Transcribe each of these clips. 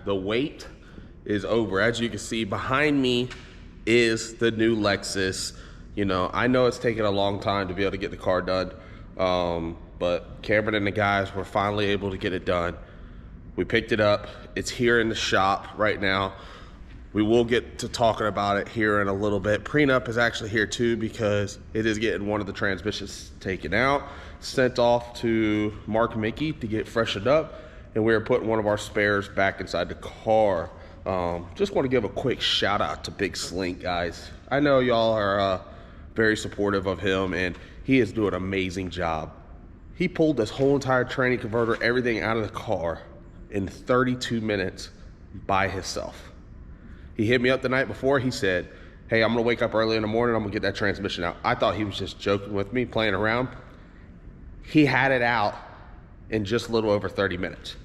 the wait is over. As you can see behind me is the new Lexus. You know, I know it's taken a long time to be able to get the car done, but Cameron and the guys were finally able to get it done. We picked it up. It's here in the shop right now. We will get to talking about it here in a little bit. Prenup is actually here too because it is getting one of the transmissions taken out, sent off to Mark Mickey to get freshened up, and we're putting one of our spares back inside the car. Just want to give a quick shout out to Big Slink, guys. I know y'all are very supportive of him, and he is doing an amazing job. He pulled this whole entire tranny converter, everything out of the car in 32 minutes by himself. He hit me up the night before. He said, hey, I'm gonna wake up early in the morning, I'm gonna get that transmission out. I thought he was just joking with me, playing around. He had it out in just a little over 30 minutes.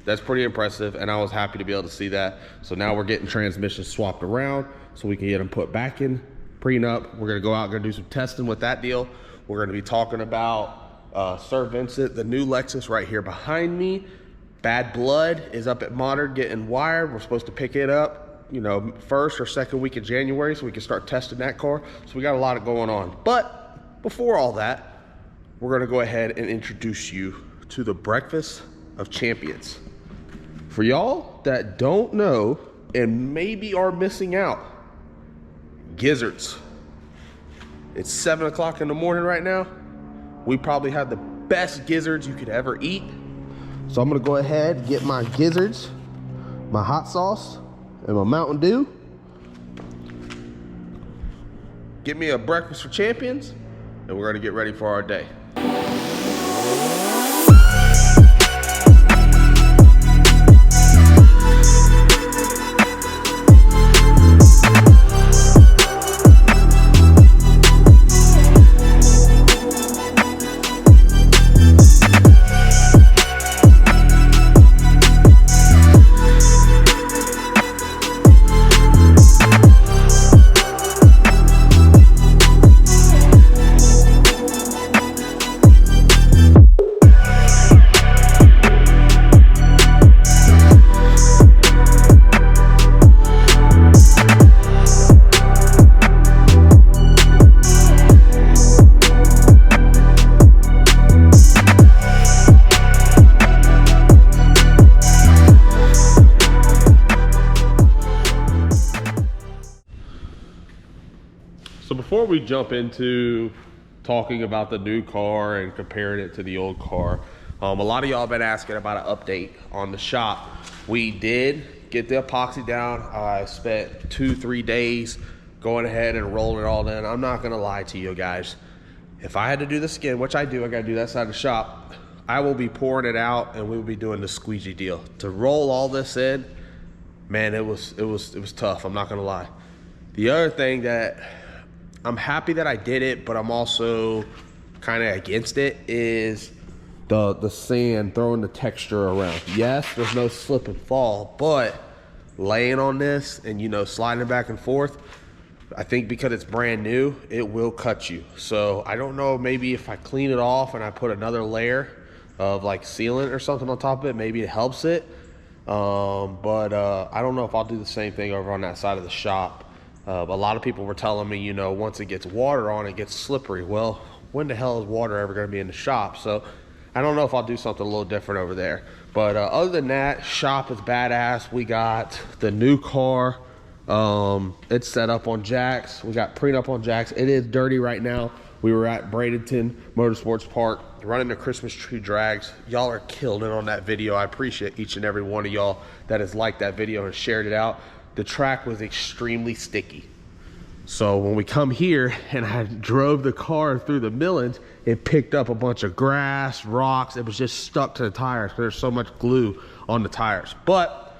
That's pretty impressive, and I was happy to be able to see that. So now we're getting transmissions swapped around so we can get them put back in prenup. We're gonna go out, gonna do some testing with that deal. We're gonna be talking about Sir Vincent, the new Lexus right here behind me. Bad Blood is up at Modern getting wired. We're supposed to pick it up, you know, first or second week of January so we can start testing that car. So we got a lot going on. But before all that, we're gonna go ahead and introduce you to the Breakfast of Champions. For y'all that don't know and maybe are missing out, gizzards. It's 7 o'clock in the morning right now. We probably have the best gizzards you could ever eat. So I'm gonna go ahead and get my gizzards, my hot sauce, and my Mountain Dew. Get me a Breakfast for Champions, and we're gonna get ready for our day. So before we jump into talking about the new car and comparing it to the old car, a lot of y'all have been asking about an update on the shop. We did get the epoxy down. I spent 2-3 days going ahead and rolling it all in. I'm not gonna lie to you guys. If I had to do the skin, which I do, I gotta do that side of the shop, I will be pouring it out and we will be doing the squeegee deal. To roll all this in, man, it was tough, I'm not gonna lie. The other thing that I'm happy that I did it, but I'm also kind of against it, is the sand, throwing the texture around. Yes, there's no slip and fall, but laying on this and, you know, sliding it back and forth, I think because it's brand new, it will cut you. So I don't know, maybe if I clean it off and I put another layer of like sealant or something on top of it, maybe it helps it. But I don't know if I'll do the same thing over on that side of the shop. A lot of people were telling me, you know, once it gets water on, it gets slippery. Well, when the hell is water ever going to be in the shop? So I don't know if I'll do something a little different over there. But other than that, shop is badass. We got the new car. It's set up on jacks. We got prenup on jacks. It is dirty right now. We were at Bradenton Motorsports Park running the Christmas tree drags. Y'all are killing it on that video. I appreciate each and every one of y'all that has liked that video and shared it out. The track was extremely sticky. So when we come here and I drove the car through the millings, it picked up a bunch of grass, rocks. It was just stuck to the tires because there's so much glue on the tires. But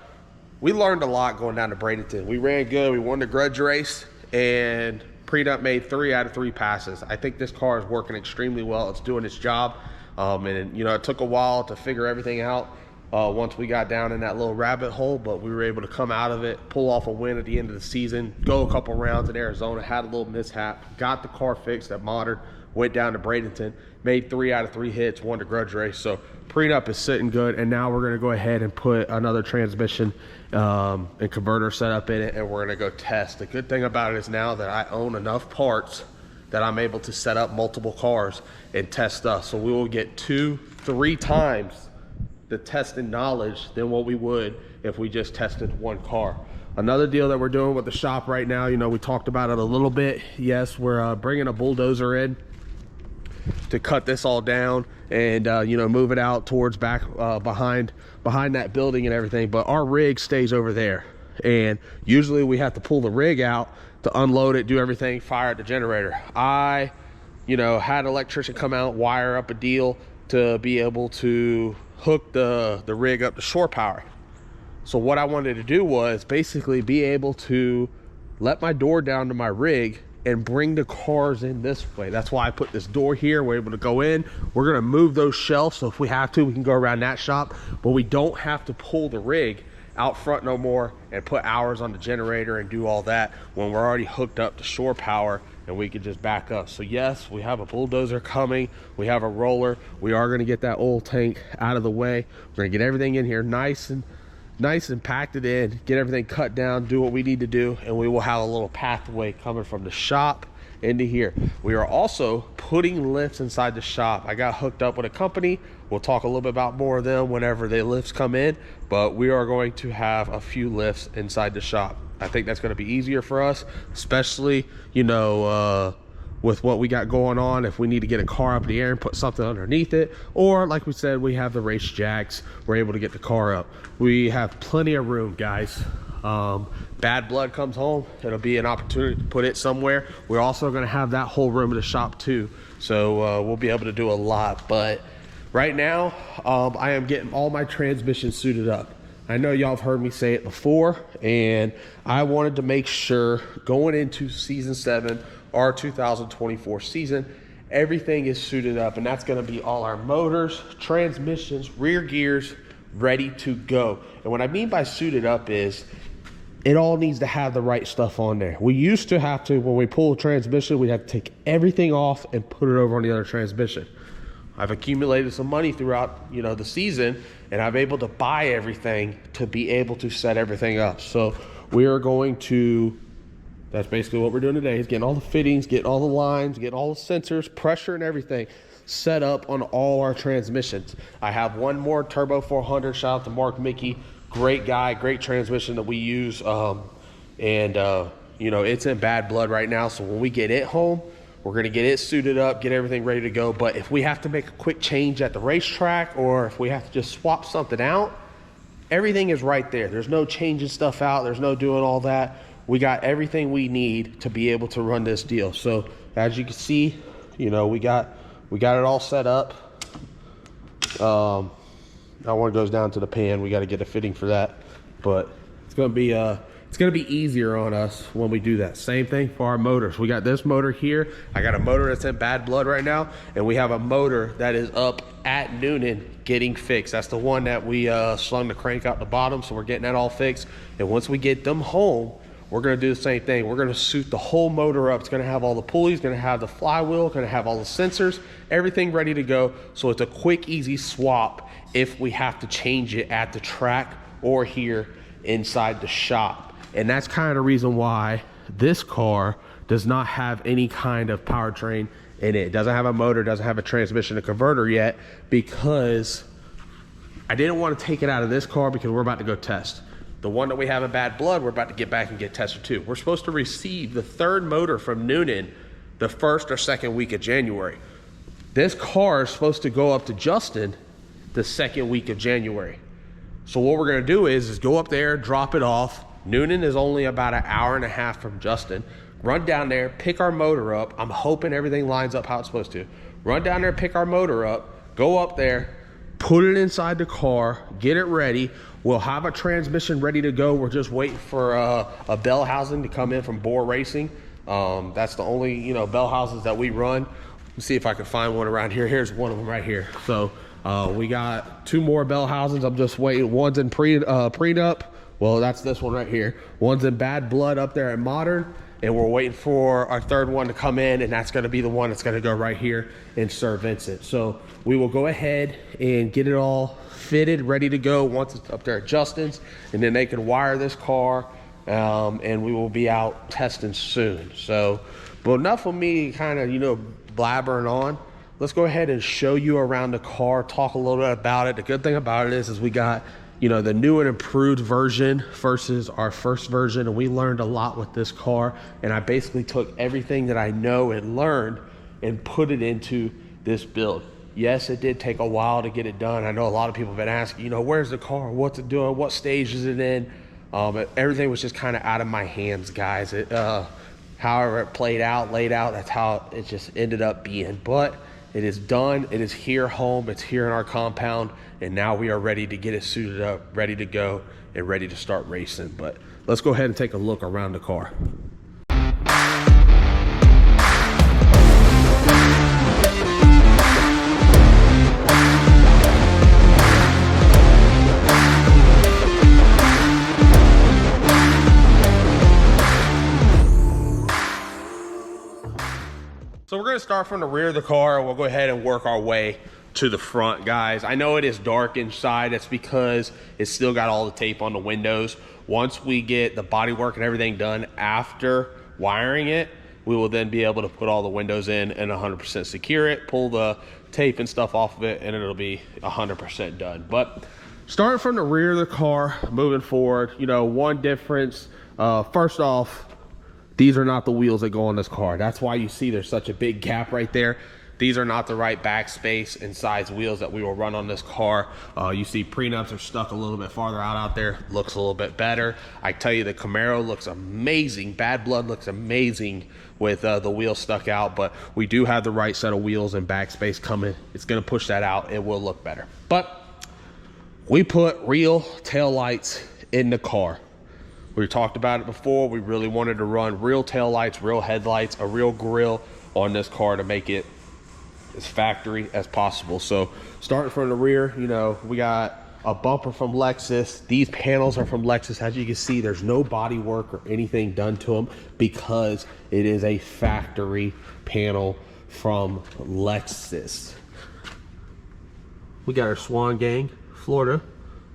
we learned a lot going down to Bradenton. We ran good. We won the grudge race, and Prenup made 3 out of 3 passes. I think this car is working extremely well. It's doing its job. And you know, it took a while to figure everything out once we got down in that little rabbit hole, but we were able to come out of it, pull off a win at the end of the season, go a couple rounds in Arizona, had a little mishap, got the car fixed at Modern, went down to Bradenton, made 3 out of 3 hits, won the grudge race. So prenup is sitting good, and now we're gonna go ahead and put another transmission and converter setup in it, and we're gonna go test. The good thing about it is now that I own enough parts that I'm able to set up multiple cars and test stuff. So we will get 2-3 times the testing knowledge than what we would if we just tested one car. Another deal that we're doing with the shop right now, you know, we talked about it a little bit. Yes, we're bringing a bulldozer in to cut this all down and you know, move it out towards back behind that building and everything. But our rig stays over there, and usually we have to pull the rig out to unload it, do everything, fire at the generator. I, you know, had an electrician come out, wire up a deal to be able to hook the rig up to shore power. So what I wanted to do was basically be able to let my door down to my rig and bring the cars in this way. That's why I put this door here. We're able to go in. We're gonna move those shelves, so if we have to, we can go around that shop, but we don't have to pull the rig out front no more and put hours on the generator and do all that when we're already hooked up to shore power, and we can just back up. So yes, we have a bulldozer coming, we have a roller. We are gonna get that oil tank out of the way. We're gonna get everything in here nice and packed it in, get everything cut down, do what we need to do, and we will have a little pathway coming from the shop into here. We are also putting lifts inside the shop. I got hooked up with a company. We'll talk a little bit about more of them whenever the lifts come in, but we are going to have a few lifts inside the shop. I think that's going to be easier for us, especially, you know, with what we got going on. If we need to get a car up in the air and put something underneath it, or like we said, we have the race jacks, we're able to get the car up. We have plenty of room, guys. Bad blood comes home, it'll be an opportunity to put it somewhere. We're also going to have that whole room of the shop too, so we'll be able to do a lot. But right now, I am getting all my transmissions suited up. I know y'all have heard me say it before, and I wanted to make sure going into season 7, our 2024 season, everything is suited up, and that's going to be all our motors, transmissions, rear gears ready to go. And what I mean by suited up is it all needs to have the right stuff on there. We used to have to, when we pull a transmission, we'd have to take everything off and put it over on the other transmission. I've accumulated some money throughout, you know, the season, and I'm able to buy everything to be able to set everything up. So we are going to, that's basically what we're doing today, is getting all the fittings, getting all the lines, getting all the sensors, pressure and everything set up on all our transmissions. I have one more Turbo 400, shout out to Mark Mickey, great guy, great transmission that we use, you know, it's in bad blood right now. So when we get it home, we're gonna get it suited up, get everything ready to go. But if we have to make a quick change at the racetrack, or if we have to just swap something out, everything is right there. There's no changing stuff out, there's no doing all that. We got everything we need to be able to run this deal. So as you can see, you know, we got it all set up. That one goes down to the pan. We got to get a fitting for that, but it's gonna be easier on us when we do that. Same thing for our motors. We got this motor here. I got a motor that's in bad blood right now, and we have a motor that is up at Noonan getting fixed. That's the one that we slung the crank out the bottom, so we're getting that all fixed. And once we get them home, we're gonna do the same thing. We're gonna suit the whole motor up. It's gonna have all the pulleys, gonna have the flywheel, gonna have all the sensors, everything ready to go. So it's a quick, easy swap if we have to change it at the track or here inside the shop. And that's kind of the reason why this car does not have any kind of powertrain in it. It doesn't have a motor, doesn't have a transmission, a converter yet, because I didn't want to take it out of this car because we're about to go test. The one that we have in bad blood, we're about to get back and get tested too. We're supposed to receive the 3rd motor from Noonan the 1st or 2nd week of January. This car is supposed to go up to Justin the 2nd week of January. So what we're gonna do is go up there, drop it off. Noonan is only about an hour and a half from Justin. Run down there, pick our motor up. I'm hoping everything lines up how it's supposed to. Run down there, pick our motor up, go up there, put it inside the car, get it ready. We'll have a transmission ready to go. We're just waiting for a bell housing to come in from Boar Racing. That's the only, you know, bell houses that we run. Let's see if I can find one around here. Here's one of them right here. So we got 2 more bell housings. I'm just waiting. One's in prenup. Well, that's this one right here. One's in bad blood up there at Modern, and we're waiting for our third one to come in, and that's gonna be the one that's gonna go right here in Sir Vincent. So we will go ahead and get it all fitted, ready to go once it's up there at Justin's, and then they can wire this car, and we will be out testing soon. So, but enough of me kind of, you know, blabbering on. Let's go ahead and show you around the car, talk a little bit about it. The good thing about it is we got, you know, the new and improved version versus our first version, and we learned a lot with this car, and I basically took everything that I know and learned and put it into this build. Yes, it did take a while to get it done. I know a lot of people have been asking, you know, where's the car, what's it doing, what stage is it in? Everything was just kind of out of my hands, guys. However it played out, laid out, that's how it just ended up being. But it is done, it is here home, it's here in our compound, and now we are ready to get it suited up, ready to go, and ready to start racing. But let's go ahead and take a look around the car. So we're gonna start from the rear of the car, and we'll go ahead and work our way to the front, guys. I know it is dark inside. That's because it's still got all the tape on the windows. Once we get the body work and everything done after wiring it, we will then be able to put all the windows in and 100% secure it, pull the tape and stuff off of it, and it'll be 100% done. But starting from the rear of the car, moving forward, you know, one difference, first off, these are not the wheels that go on this car. That's why you see there's such a big gap right there. These are not the right back space and size wheels that we will run on this car. You see prenups are stuck a little bit farther out there. Looks a little bit better. I tell you, the Camaro looks amazing. Bad Blood looks amazing with the wheels stuck out, but we do have the right set of wheels and back space coming. It's gonna push that out. It will look better. But we put real tail lights in the car. We talked about it before. We really wanted to run real tail lights, real headlights, a real grille on this car to make it as factory as possible. So starting from the rear, you know, we got a bumper from Lexus. These panels are from Lexus. As you can see, there's no body work or anything done to them because it is a factory panel from Lexus. We got our Swan Gang Florida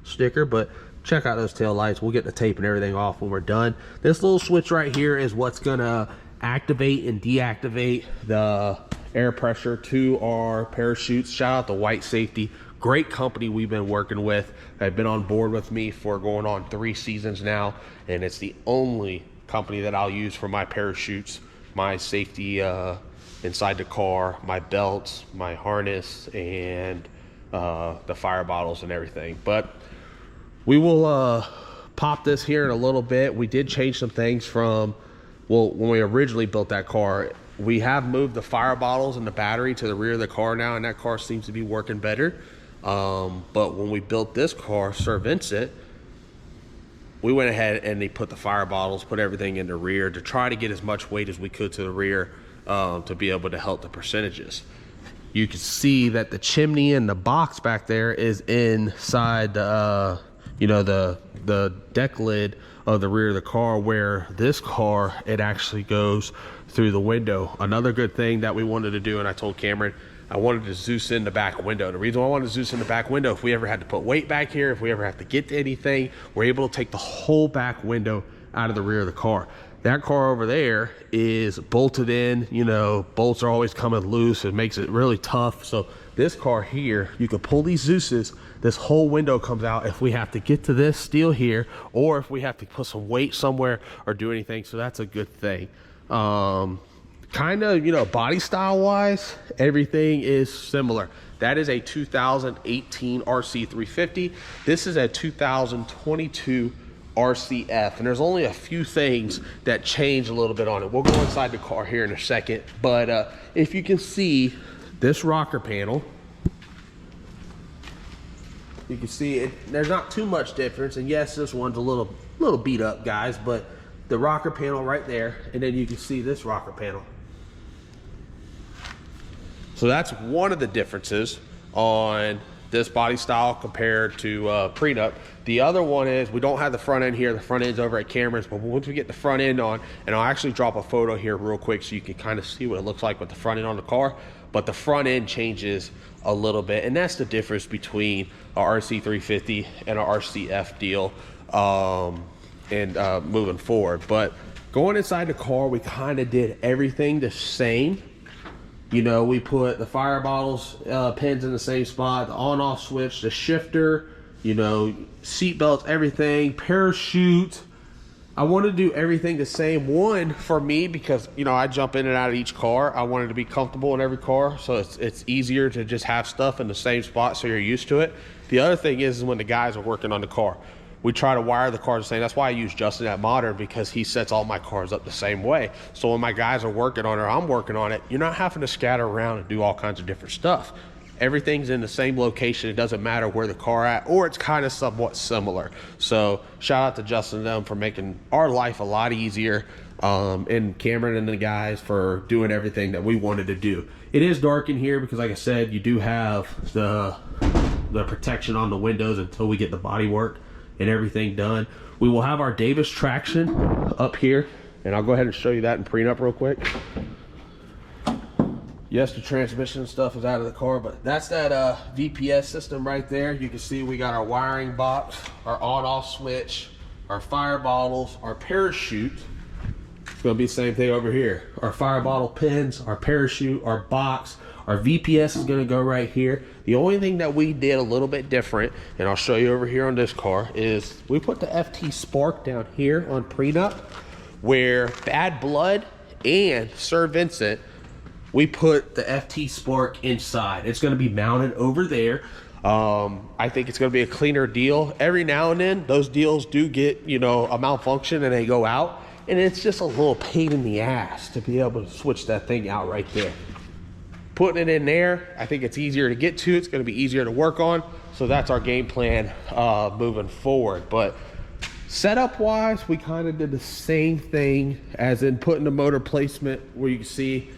sticker, but check out those tail lights. We'll get the tape and everything off when we're done. This little switch right here is what's gonna activate and deactivate the air pressure to our parachutes. Shout out to White Safety, great company we've been working with. They've been on board with me for going on 3 seasons now, and it's the only company that I'll use for my parachutes, my safety inside the car, my belts, my harness, and the fire bottles and everything. But we will pop this here in a little bit. We did change some things from, well, when we originally built that car. We have moved the fire bottles and the battery to the rear of the car now, and that car seems to be working better. But when we built this car, Sir Vincent, we went ahead and they put the fire bottles, put everything in the rear to try to get as much weight as we could to the rear to be able to help the percentages. You can see that the chimney and the box back there is inside the you know, the deck lid of the rear of the car, where this car, it actually goes through the window. Another good thing that we wanted to do, and I told Cameron, I wanted to Zeus in the back window. The reason why I wanted to Zeus in the back window, if we ever had to put weight back here, if we ever have to get to anything, we're able to take the whole back window out of the rear of the car. That car over there is bolted in, you know, bolts are always coming loose. It makes it really tough. So this car here, you can pull these Zeuses, this whole window comes out if we have to get to this steel here, or if we have to put some weight somewhere or do anything. So that's a good thing. Kind of, you know, body style wise, everything is similar. That is a 2018 RC 350. This is a 2022 RCF, and there's only a few things that change a little bit on it. We'll go inside the car here in a second, but if you can see this rocker panel, you can see it, there's not too much difference. And yes, this one's a little beat up, guys, but the rocker panel right there, and then you can see this rocker panel. So that's one of the differences on this body style compared to prenup. The other one is we don't have the front end here. The front end's over at Cameron's, but once we get the front end on, and I'll actually drop a photo here real quick so you can kind of see what it looks like with the front end on the car, but the front end changes a little bit, and that's the difference between a RC350 and a RCF deal moving forward. But going inside the car, we kind of did everything the same. You know, we put the fire bottles pins in the same spot, the on-off switch, the shifter, you know, seat belts, everything, parachute. I want to do everything the same. One, for me, because, you know, I jump in and out of each car. I wanted to be comfortable in every car, so it's easier to just have stuff in the same spot so you're used to it. The other thing is when the guys are working on the car, we try to wire the cars the same. That's why I use Justin at Modern, because he sets all my cars up the same way. So when my guys are working on it or I'm working on it, you're not having to scatter around and do all kinds of different stuff. Everything's in the same location. It doesn't matter where the car at, or it's kind of somewhat similar. So shout out to Justin and them for making our life a lot easier, and Cameron and the guys for doing everything that we wanted to do. It is dark in here because, like I said, you do have the protection on the windows until we get the body work and everything done. We will have our Davis traction up here, and I'll go ahead and show you that in prenup real quick. Yes, the transmission stuff is out of the car, but that's that VPS system right there. You can see we got our wiring box, our on-off switch, our fire bottles, our parachute. It's gonna be the same thing over here. Our fire bottle pins, our parachute, our box, our VPS is gonna go right here. The only thing that we did a little bit different, and I'll show you over here on this car, is we put the FT Spark down here on prenup, where Bad Blood and Sir Vincent, we put the FT Spark inside. It's gonna be mounted over there. I think it's gonna be a cleaner deal. Every now and then, those deals do get, you know, a malfunction and they go out, and it's just a little pain in the ass to be able to switch that thing out right there. Putting it in there, I think it's easier to get to. It's going to be easier to work on. So that's our game plan moving forward. But setup wise, we kind of did the same thing as in putting the motor placement, where you can see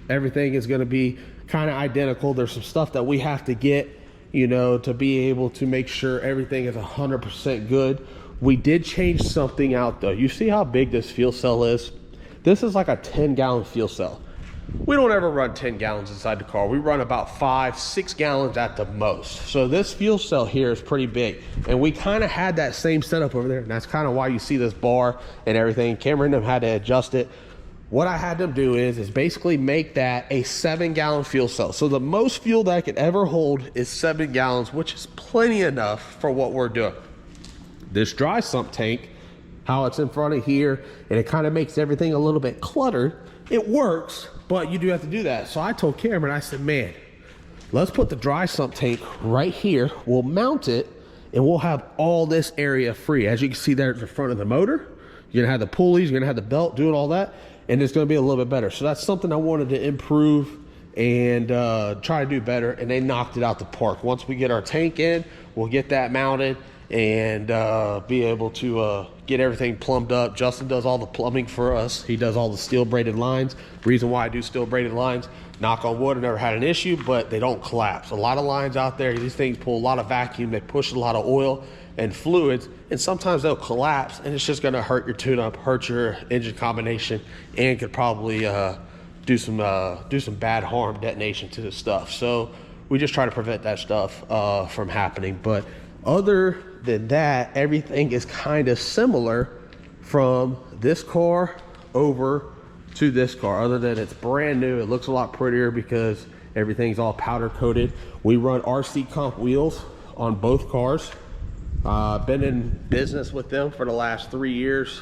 everything is going to be kind of identical. There's some stuff that we have to get, you know, to be able to make sure everything is 100% good. We did change something out though. You see how big this fuel cell is? This is like a 10-gallon fuel cell. We don't ever run 10 gallons inside the car. We run about 5-6 gallons at the most. So this fuel cell here is pretty big. And we kind of had that same setup over there. And that's kind of why you see this bar and everything. Cameron and them had to adjust it. What I had them do is basically make that a 7-gallon fuel cell. So the most fuel that I could ever hold is 7 gallons, which is plenty enough for what we're doing. This dry sump tank, how it's in front of here, and it kind of makes everything a little bit cluttered. It works, but you do have to do that. So I told Cameron, I said, man, let's put the dry sump tank right here. We'll mount it, and we'll have all this area free. As you can see there at the front of the motor, you're gonna have the pulleys, you're gonna have the belt, doing all that, and it's gonna be a little bit better. So that's something I wanted to improve and try to do better, and they knocked it out the park. Once we get our tank in, we'll get that mounted and be able to get everything plumbed up. Justin does all the plumbing for us. He does all the steel braided lines. Reason why I do steel braided lines, knock on wood, I never had an issue, but they don't collapse. A lot of lines out there, these things pull a lot of vacuum, they push a lot of oil and fluids, and sometimes they'll collapse, and it's just gonna hurt your tune-up, hurt your engine combination, and could probably do some bad harm, detonation to the stuff. So we just try to prevent that stuff from happening. But other than that, everything is kind of similar from this car over to this car, other than it's brand new. It looks a lot prettier because everything's all powder coated. We run RC Comp wheels on both cars. Been in business with them for the last 3 years.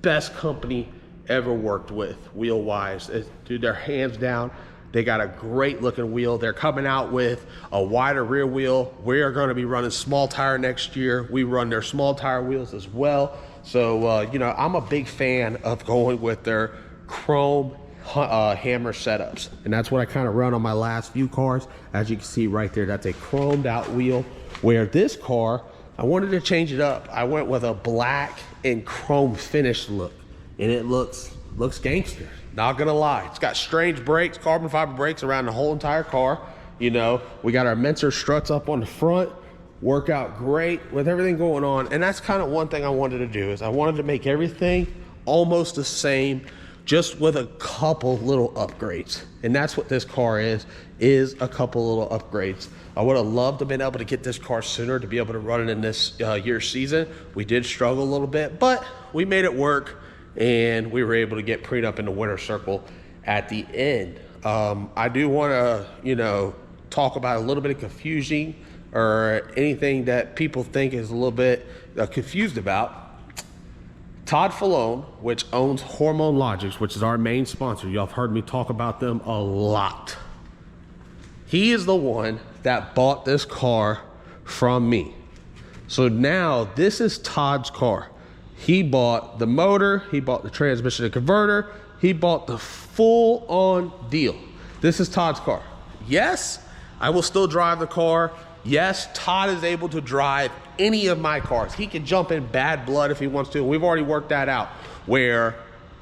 Best company ever worked with wheel wise. Dude, they're hands down. They got a great looking wheel. They're coming out with a wider rear wheel. We are going to be running small tire next year. We run their small tire wheels as well. So, you know, I'm a big fan of going with their chrome hammer setups. And that's what I kind of run on my last few cars. As you can see right there, that's a chromed out wheel. Where this car, I wanted to change it up. I went with a black and chrome finish look. And it looks gangster. Not gonna lie, it's got strange brakes, carbon fiber brakes around the whole entire car. You know, we got our Mentor struts up on the front, work out great with everything going on. And that's kind of one thing I wanted to do, is I wanted to make everything almost the same, just with a couple little upgrades. And that's what this car is a couple little upgrades. I would have loved to have been able to get this car sooner to be able to run it in this year's season. We did struggle a little bit, but we made it work, and we were able to get prenup in the winner circle at the end. I do want to, you know, talk about a little bit of confusion or anything that people think is a little bit confused about. Todd Falone, which owns Hormone Logics, which is our main sponsor. Y'all have heard me talk about them a lot. He is the one that bought this car from me. So now this is Todd's car. He bought the motor, he bought the transmission and converter, he bought the full on deal. This is Todd's car. Yes, I will still drive the car. Yes, Todd is able to drive any of my cars. He can jump in Bad Blood if he wants to. We've already worked that out, where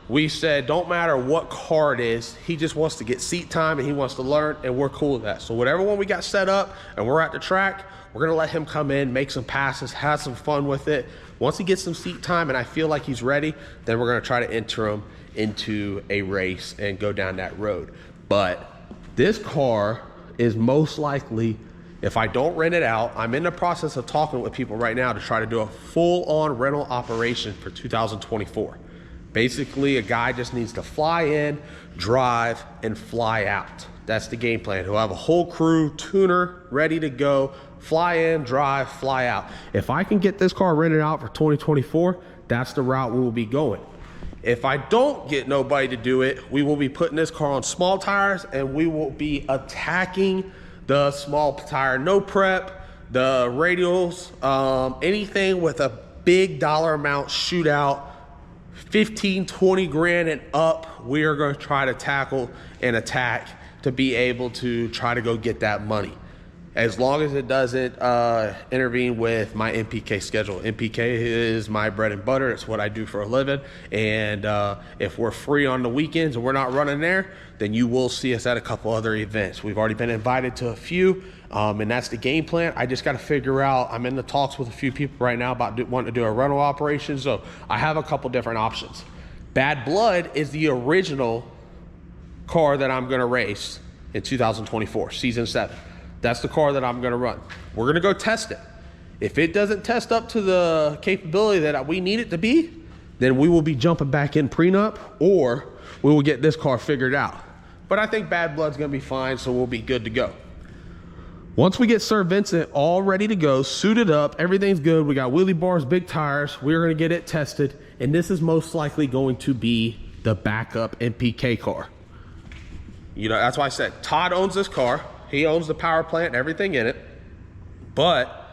we said don't matter what car it is, he just wants to get seat time and he wants to learn, and we're cool with that. So whatever one we got set up and we're at the track, we're gonna let him come in, make some passes, have some fun with it. Once he gets some seat time and I feel like he's ready, then we're gonna try to enter him into a race and go down that road. But this car is most likely, if I don't rent it out, I'm in the process of talking with people right now to try to do a full-on rental operation for 2024. Basically, a guy just needs to fly in, drive, and fly out. That's the game plan. He'll have a whole crew, tuner, ready to go, fly in, drive, fly out. If I can get this car rented out for 2024, that's the route we will be going. If I don't get nobody to do it, we will be putting this car on small tires, and we will be attacking the small tire no prep, the radials, anything with a big dollar amount shootout, 15, 20 grand and up, we are going to try to tackle and attack to be able to try to go get that money. As long as it doesn't intervene with my MPK schedule. MPK is my bread and butter. It's what I do for a living. And if we're free on the weekends and we're not running there, then you will see us at a couple other events. We've already been invited to a few, and that's the game plan. I just got to figure out, I'm in the talks with a few people right now about wanting to do a rental operation. So I have a couple different options. Bad Blood is the original car that I'm going to race in 2024, season 7. That's the car that I'm gonna run. We're gonna go test it. If it doesn't test up to the capability that we need it to be, then we will be jumping back in prenup, or we will get this car figured out. But I think Bad Blood's gonna be fine, so we'll be good to go. Once we get Sir Vincent all ready to go, suited up, everything's good, we got wheelie bars, big tires, we're gonna get it tested, and this is most likely going to be the backup MPK car. You know, that's why I said Todd owns this car. He owns the power plant and everything in it, but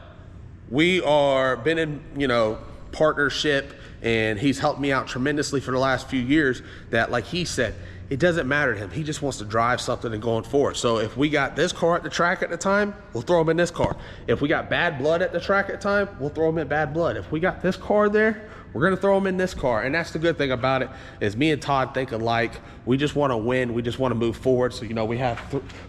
we are been in, you know, partnership, and he's helped me out tremendously for the last few years. That, like he said, it doesn't matter to him. He just wants to drive something and going forward. So if we got this car at the track at the time, we'll throw him in this car. If we got Bad Blood at the track at the time, we'll throw him in Bad Blood. If we got this car there, we're gonna throw him in this car. And that's the good thing about it, is me and Todd think alike. We just wanna win, we just wanna move forward. So, you know, we have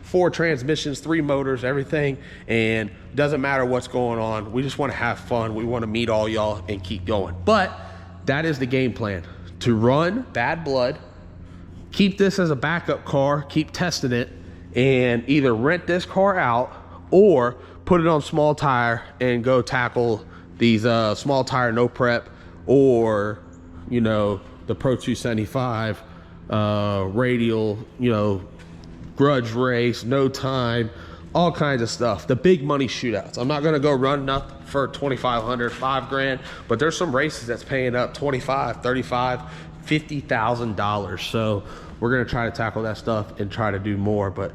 4 transmissions, 3 motors, everything, and doesn't matter what's going on. We just wanna have fun. We wanna meet all y'all and keep going. But that is the game plan, to run Bad Blood, keep this as a backup car, keep testing it, and either rent this car out or put it on small tire and go tackle these small tire no prep, or, you know, the Pro 275 radial, you know, grudge race, no time, all kinds of stuff. The big money shootouts. I'm not gonna go run nothing for 2,500, 5 grand, but there's some races that's paying up 25, 35, $50,000. So we're gonna try to tackle that stuff and try to do more. But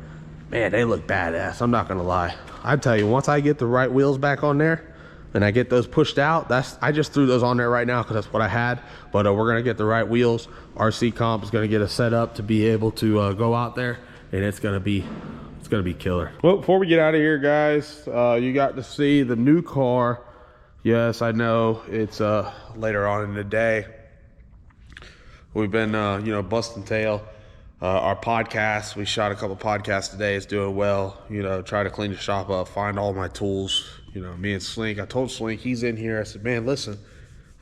man, they look badass. I'm not gonna lie. I tell you, once I get the right wheels back on there and I get those pushed out, I just threw those on there right now because that's what I had. But we're gonna get the right wheels. RC Comp is gonna get us set up to be able to go out there, and it's gonna be killer. Well, before we get out of here, guys, you got to see the new car. Yes, I know it's later on in the day. We've been, you know, busting tail Our podcast, we shot a couple podcasts today, is doing well. You know, try to clean the shop up, find all my tools. You know, me and Slink, I told Slink, he's in here. I said, man, listen.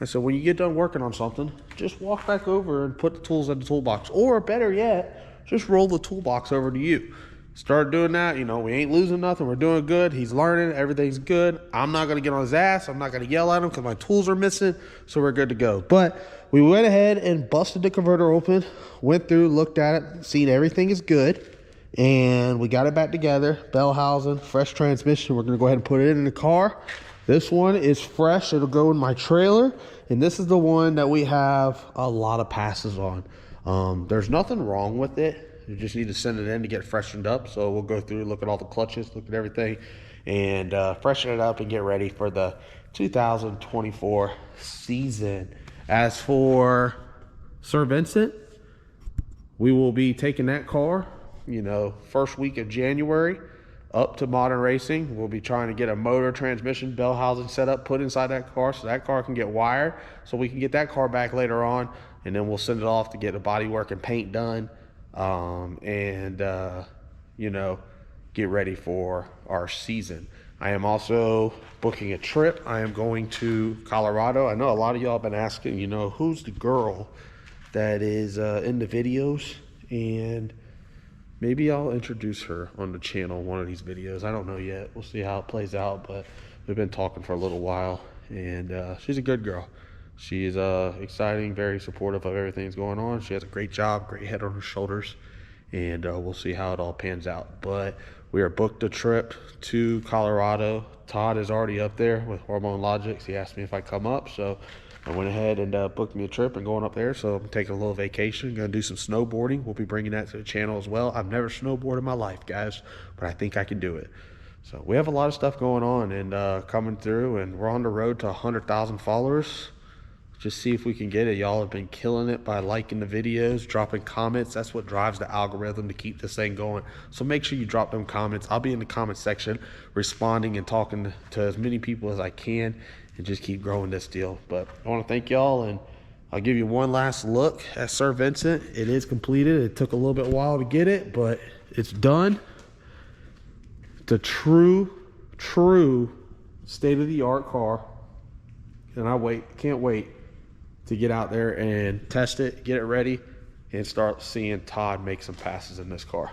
I said, when you get done working on something, just walk back over and put the tools in the toolbox. Or better yet, just roll the toolbox over to you. Start doing that. You know, we ain't losing nothing. We're doing good. He's learning. Everything's good. I'm not going to get on his ass. I'm not going to yell at him because my tools are missing. So we're good to go. But we went ahead and busted the converter open, went through, looked at it, seen everything is good. And we got it back together. Bell housing, fresh transmission. We're going to go ahead and put it in the car. This one is fresh. It'll go in my trailer. And this is the one that we have a lot of passes on. There's nothing wrong with it. You just need to send it in to get freshened up. So we'll go through, look at all the clutches, look at everything, and freshen it up and get ready for the 2024 season. As for Sir Vincent, we will be taking that car, you know, first week of January up to Modern Racing. We'll be trying to get a motor, transmission, bell housing set up, put inside that car so that car can get wired, so we can get that car back later on, and then we'll send it off to get the body work and paint done. You know, get ready for our season. I am also booking a trip. I am going to Colorado. I know a lot of y'all have been asking, you know, who's the girl that is in the videos, and maybe I'll introduce her on the channel one of these videos. I don't know yet. We'll see how it plays out, but we've been talking for a little while, and she's a good girl. She's exciting, very supportive of everything that's going on. She has a great job, great head on her shoulders, and we'll see how it all pans out. But we are booked a trip to Colorado. Todd is already up there with Hormone Logics. He asked me if I come up, so I went ahead and booked me a trip and going up there. So I'm taking a little vacation, going to do some snowboarding. We'll be bringing that to the channel as well. I've never snowboarded in my life, guys, but I think I can do it. So we have a lot of stuff going on and coming through, and we're on the road to 100,000 followers. Just see if we can get it. Y'all have been killing it by liking the videos, dropping comments. That's what drives the algorithm to keep this thing going. So make sure you drop them comments. I'll be in the comment section responding and talking to as many people as I can, and just keep growing this deal. But I want to thank y'all, and I'll give you one last look at Sir Vincent. It is completed. It took a little bit while to get it, but it's done. It's a true state-of-the-art car, and I can't wait to get out there and test it, get it ready, and start seeing Todd make some passes in this car.